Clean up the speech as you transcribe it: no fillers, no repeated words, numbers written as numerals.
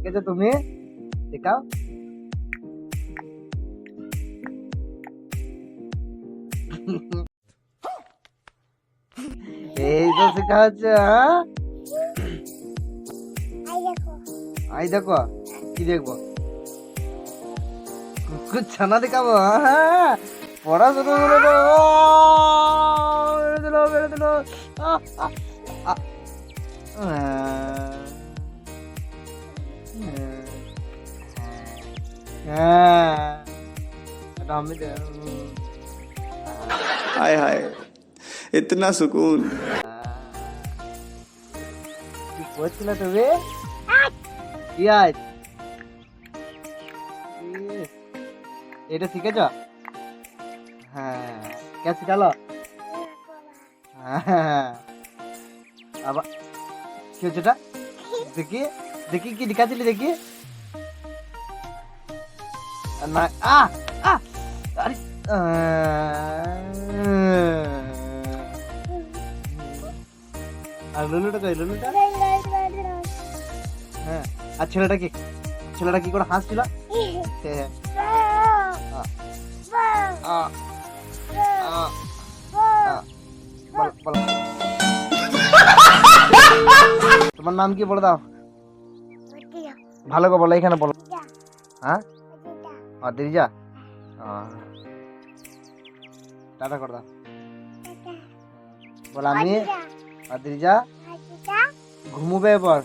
শিখেছো তুমি? শেখাও। এই তো শেখা হচ্ছে। হ্যাঁ, আই দেখো। কি দেখবো? কুকুর ছানা দেখাবো? হ্যাঁ, পড়াশোনা করে তো মেরে দিল, মেরে দিল। আহ, আহ, আহ, হ্যাঁ, এটা আমি हाय हाय इतना सुकून। কি করছিলে তুমি? কি আজ এটা শিখেছ? হ্যাঁ, কে শিখালো? হ্যাঁ, আবার কি হচ্ছে এটা? দেখি, দেখি কি দেখাচ্ছিলি দেখি। না, আরে, আর লুলুটা কই? লুলুটা? হ্যাঁ, আর ছেলেটা কি করে হাসছিল? হ্যাঁ, আ, আ, আ, বলো, বলো। তোমার নাম কি বলে দাও? ভালো করে বলো, এখানে বলো। হ্যাঁ, অদ্রিজা। টাটা করে দাও। বলো আমি অদ্রিজা ঘুমোবে এবার।